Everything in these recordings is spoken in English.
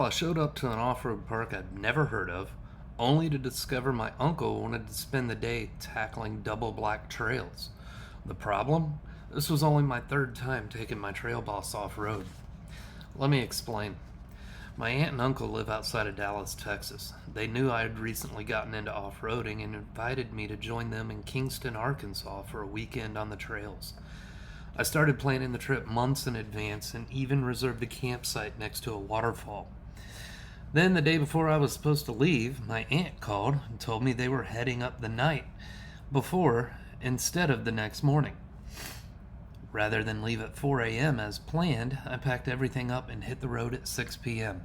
I showed up to an off-road park I'd never heard of, only to discover my uncle wanted to spend the day tackling double black trails. The problem? This was only my third time taking my trail boss off-road. Let me explain. My aunt and uncle live outside of Dallas, Texas. They knew I had recently gotten into off-roading and invited me to join them in Kingston, Arkansas for a weekend on the trails. I started planning the trip months in advance and even reserved a campsite next to a waterfall. Then, the day before I was supposed to leave, my aunt called and told me they were heading up the night before instead of the next morning. Rather than leave at 4 a.m. as planned, I packed everything up and hit the road at 6 p.m.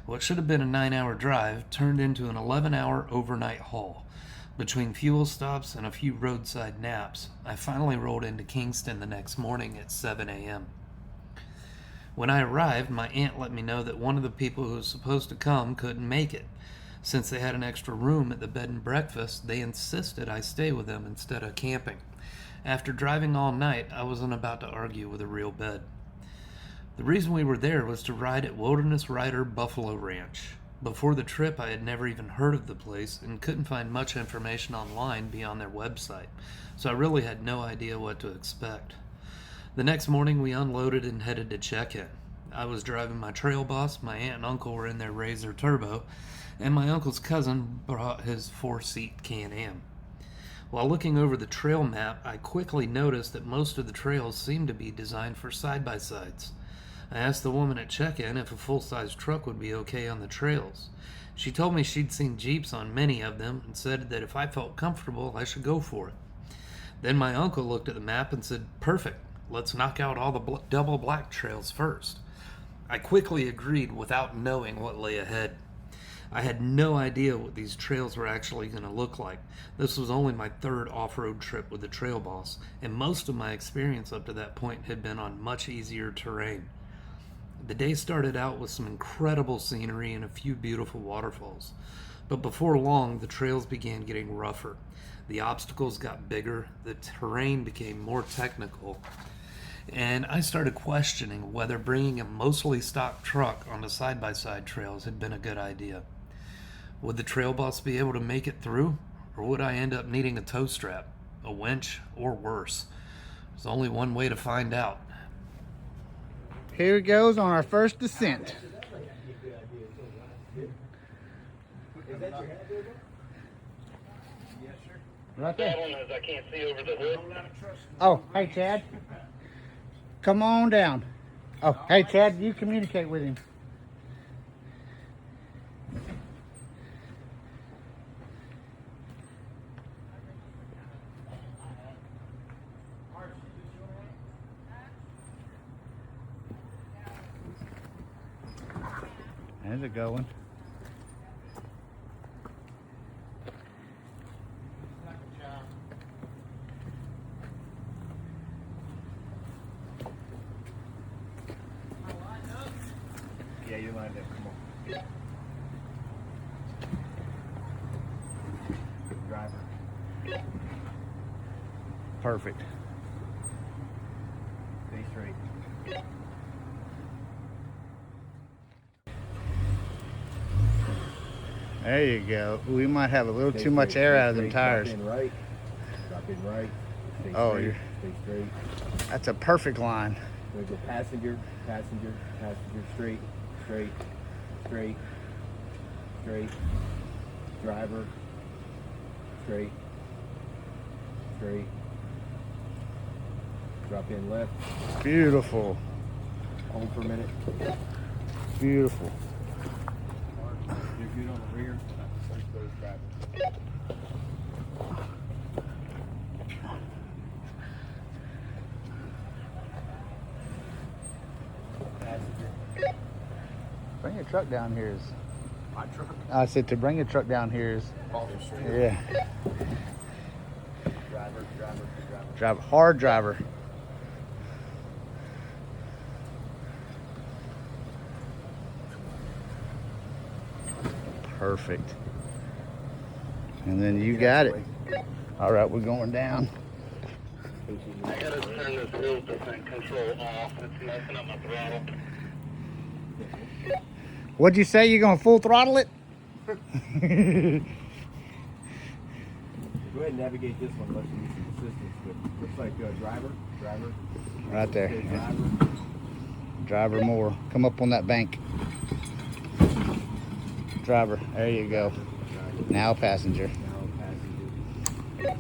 What should have been a 9-hour drive turned into an 11-hour overnight haul. Between fuel stops and a few roadside naps, I finally rolled into Kingston the next morning at 7 a.m. When I arrived, my aunt let me know that one of the people who was supposed to come couldn't make it. Since they had an extra room at the bed and breakfast, they insisted I stay with them instead of camping. After driving all night, I wasn't about to argue with a real bed. The reason we were there was to ride at Wilderness Rider Buffalo Ranch. Before the trip, I had never even heard of the place and couldn't find much information online beyond their website, so I really had no idea what to expect. The next morning, we unloaded and headed to check-in. I was driving my trail boss, my aunt and uncle were in their Razor Turbo, and my uncle's cousin brought his 4-seat Can-Am. While looking over the trail map, I quickly noticed that most of the trails seemed to be designed for side-by-sides. I asked the woman at check-in if a full-size truck would be okay on the trails. She told me she'd seen Jeeps on many of them and said that if I felt comfortable, I should go for it. Then my uncle looked at the map and said, "Perfect, let's knock out all the double black trails first." I quickly agreed without knowing what lay ahead. I had no idea what these trails were actually going to look like. This was only my third off-road trip with the trail boss, and most of my experience up to that point had been on much easier terrain. The day started out with some incredible scenery and a few beautiful waterfalls. But before long, the trails began getting rougher. The obstacles got bigger, the terrain became more technical, and I started questioning whether bringing a mostly stock truck on the side-by-side trails had been a good idea. Would the trail boss be able to make it through, or would I end up needing a tow strap, a winch, or worse? There's only one way to find out. Here it goes on our first descent. Right there. I can't see over the hood. Oh, hey Chad. Come on down. Oh, hey Chad, you communicate with him. There's it going. Yeah, you're lined up. Come on. Yeah. Driver. Perfect. Stay straight. There you go. We might have a little too much air out of them tires. Drop in right. Drop in right. Stay Oh, straight. you're... Stay straight. That's a perfect line. We're gonna go passenger, passenger, passenger, straight, straight, straight, straight, driver, straight, straight, drop in left, Beautiful. hold for a minute. Beautiful. You're good on the rear, first goes driver. Bring your truck down here is... My truck. I said to bring your truck down here is... Yeah. Driver. Hard driver. Perfect. And then you got it. All right, we're going down. I gotta turn this hill descent control off. It's messing up my throttle. What'd you say? You gonna full throttle it? Go ahead and navigate this one unless you need some assistance. But looks like driver. Right there. Okay, Yeah. driver. Driver more. Come up on that bank. Driver. There you go. Now passenger. Now passenger.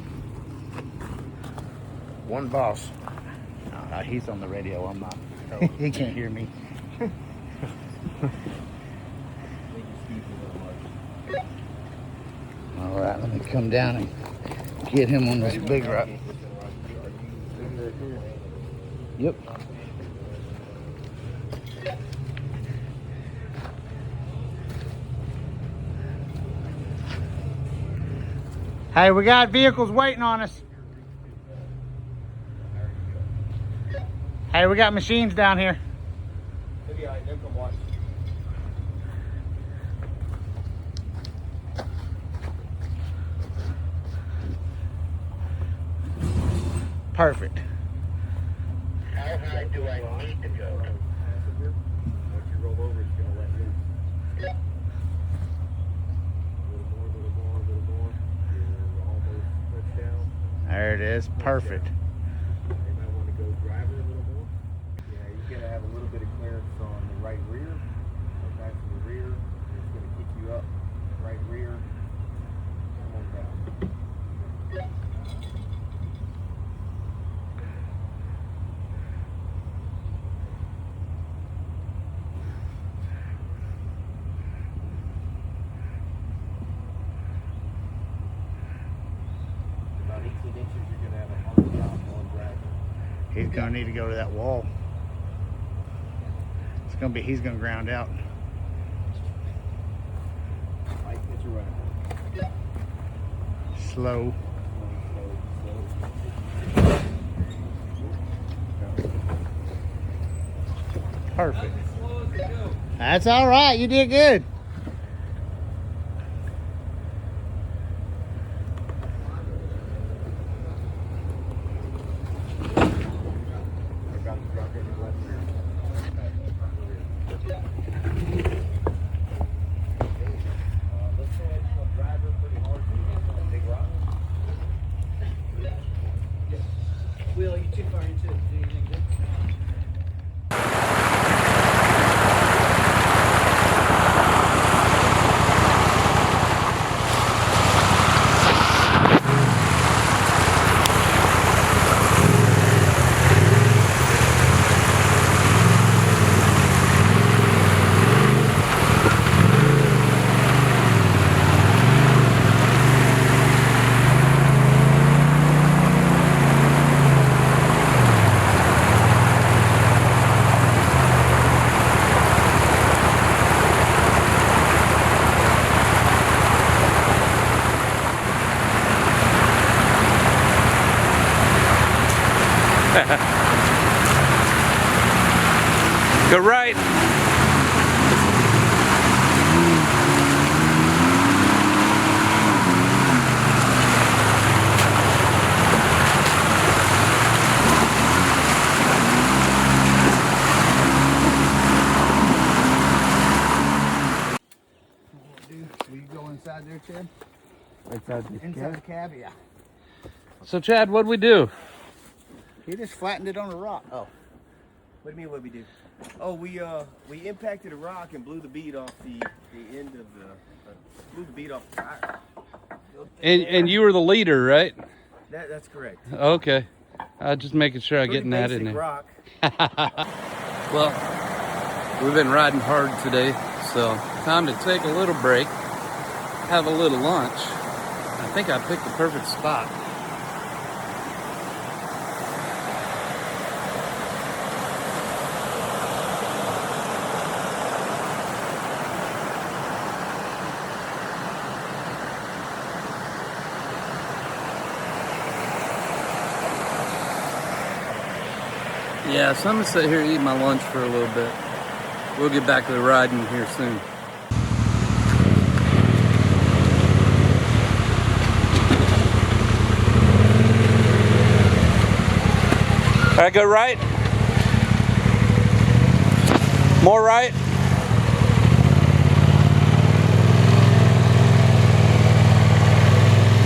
One boss. No, he's on the radio. I'm not. He can't hear me. All right, let me come down and get him on this big rock. Yep. Hey, we got vehicles waiting on us. Hey, we got machines down here. Perfect. How high do I need to go? Passenger. Once you roll over, it's going to let loose. A little more. You're almost touched down. There it is. Perfect. You might want to go driver a little more. Yeah, you're going to have a little bit of clearance on the right rear. So passenger rear. It's going to kick you up. Right rear. Come on down. About 18 inches, you're going to have a hard stop on driver. He's gonna need to go to that wall. He's gonna ground out. Right, hit your right. Slow. Perfect. That's all right. You did good. Will, you too far into it. Do anything good? Go right. Will you go inside there, Chad? Inside this Inside the cab, yeah. So Chad, what'd we do? He just flattened it on a rock. Oh. What do you mean what we do? Oh, we impacted a rock and blew the bead off the end of blew the bead off the tire. And you were the leader, right? That's correct. Okay. Just making sure I'm getting that in Pretty there. basic rock. Well, we've been riding hard today, so time to take a little break, have a little lunch. I think I picked the perfect spot. Yeah, so I'm gonna sit here and eat my lunch for a little bit. We'll get back to the riding here soon. All right, go right. More right.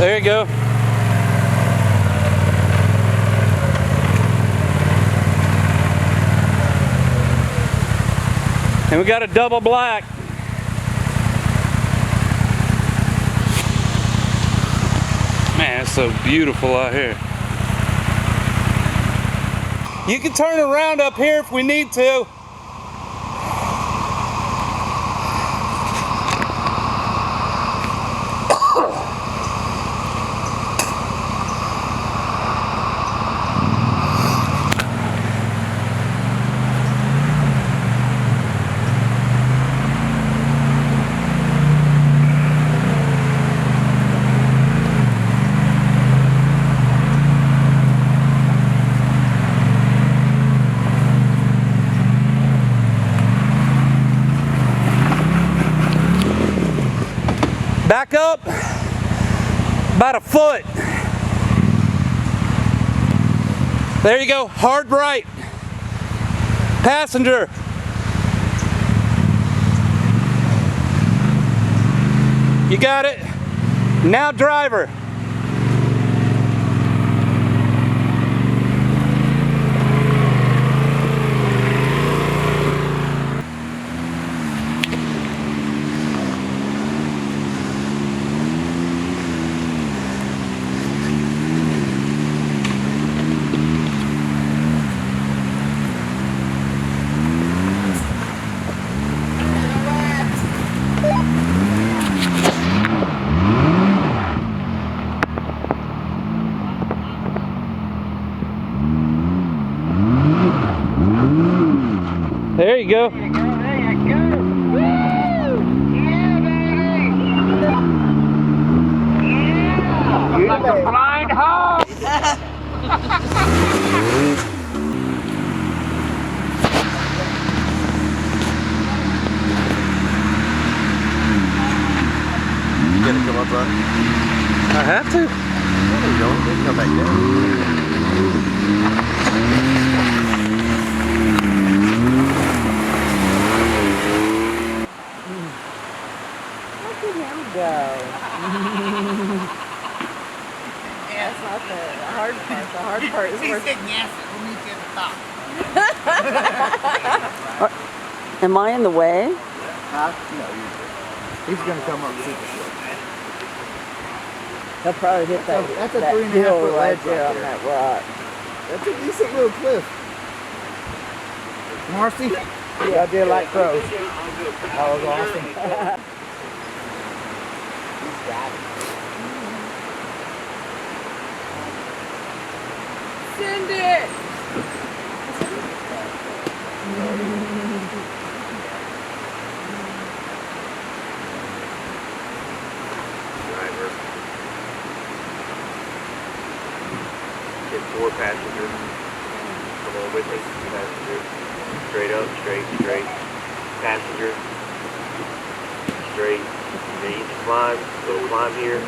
There you go. And we got a double black. Man, it's so beautiful out here. You can turn around up here if we need to. Back up about a foot. There you go, hard right. Passenger. You got it. Now driver. There you go. There you go. Woo! Yeah, baby! Yeah! Like a blind hog! You gonna come up, bud? I have to. No, you don't. They can come back down. Look at him go. That's not the hard part. The hard part is where. Yes, we'll meet you at the top. Am I in the way? Huh? No, he's gonna come up super slow. He'll probably hit that. That's a that 3.5 hill foot right ledge there right on there. that rock. That's a decent little cliff. Marcy, y'all did like crows. That was awesome. He's got it. Send it. Driver. Get 4 passengers. Come on with me. Passenger. Straight up, straight. Passenger. Straight. Easy climb. Little climb here.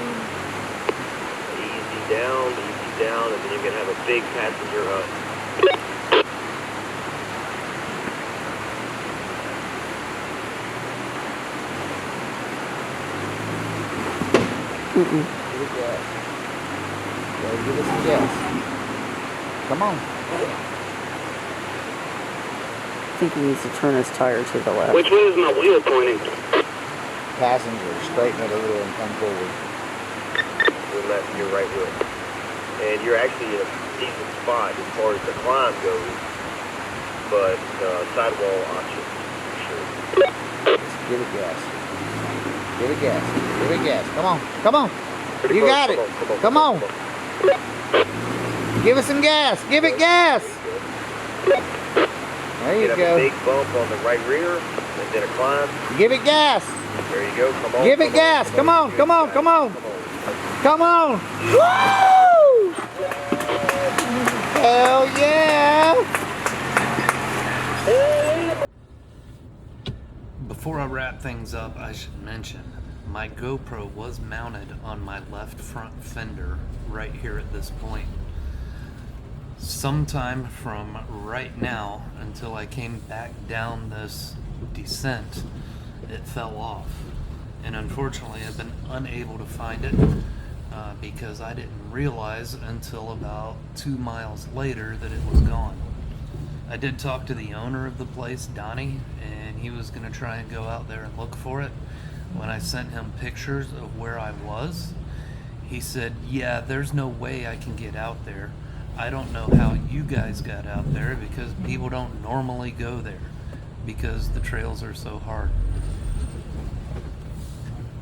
Easy down, and then you're gonna have a big passenger up. Give it gas. Yeah, give us some gas. Come on. I think he needs to turn his tire to the left. Which way is my wheel pointing? Passenger, straighten it a little and come forward. Your left and your right wheel. And you're actually in a decent spot as far as the climb goes, but sidewall option for sure. Give it gas. Give it gas. Give it gas. Come on. Come on. Pretty You close. got it. Come on. Give it some gas. Give it gas. There you Get up a go. big bump on the right rear, and then a climb. Give it gas. There you go. Come on. Give it gas. Come on. Come on. Come on. Come on. Woo! Hell yeah. Before I wrap things up, I should mention my GoPro was mounted on my left front fender right here at this point. Sometime from right now until I came back down this descent, it fell off. And unfortunately, I've been unable to find it. because I didn't realize until about 2 miles later that it was gone. I did talk to the owner of the place, Donnie, and he was going to try and go out there and look for it. When I sent him pictures of where I was, he said, yeah, there's no way I can get out there. I don't know how you guys got out there because people don't normally go there because the trails are so hard.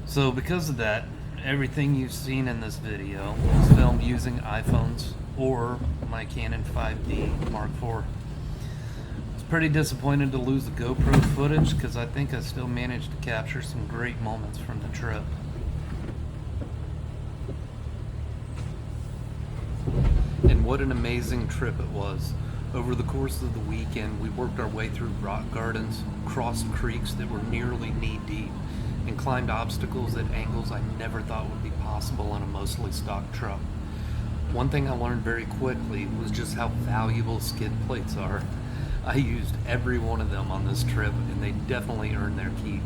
So because of that, everything you've seen in this video was filmed using iPhones or my Canon 5D Mark IV. Pretty disappointed to lose the GoPro footage because I think I still managed to capture some great moments from the trip. And what an amazing trip it was. Over the course of the weekend, we worked our way through rock gardens, crossed creeks that were nearly knee deep, and climbed obstacles at angles I never thought would be possible on a mostly stock truck. One thing I learned very quickly was just how valuable skid plates are. I used every one of them on this trip, and they definitely earned their keep.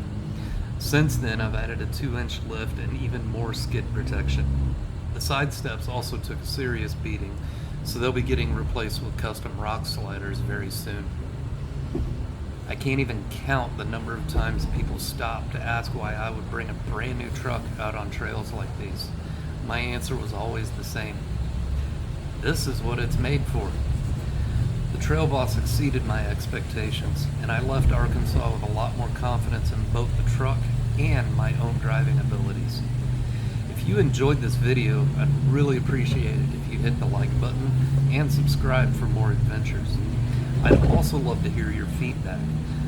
Since then, I've added a 2-inch lift and even more skid protection. The side steps also took a serious beating, so they'll be getting replaced with custom rock sliders very soon. I can't even count the number of times people stopped to ask why I would bring a brand new truck out on trails like these. My answer was always the same. This is what it's made for. The Trail Boss exceeded my expectations, and I left Arkansas with a lot more confidence in both the truck and my own driving abilities. If you enjoyed this video, I'd really appreciate it if you hit the like button and subscribe for more adventures. I'd also love to hear your feedback.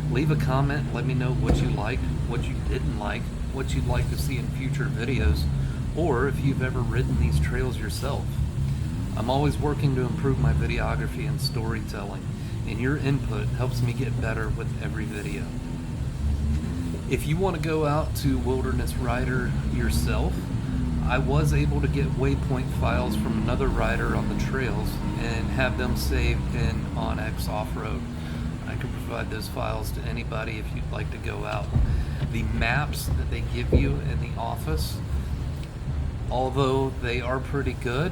Leave a comment, let me know what you liked, what you didn't like, what you'd like to see in future videos, or if you've ever ridden these trails yourself. I'm always working to improve my videography and storytelling, and your input helps me get better with every video. If you want to go out to Wilderness Rider yourself, I was able to get waypoint files from another rider on the trails and have them saved in Onyx Off-Road. I can provide those files to anybody if you'd like to go out. The maps that they give you in the office, although they are pretty good,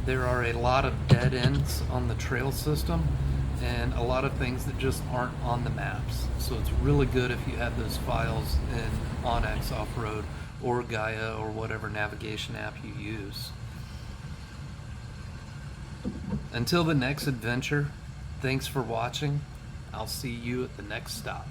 there are a lot of dead ends on the trail system and a lot of things that just aren't on the maps. So it's really good if you have those files in Onyx Off-Road or Gaia or whatever navigation app you use. Until the next adventure, thanks for watching. I'll see you at the next stop.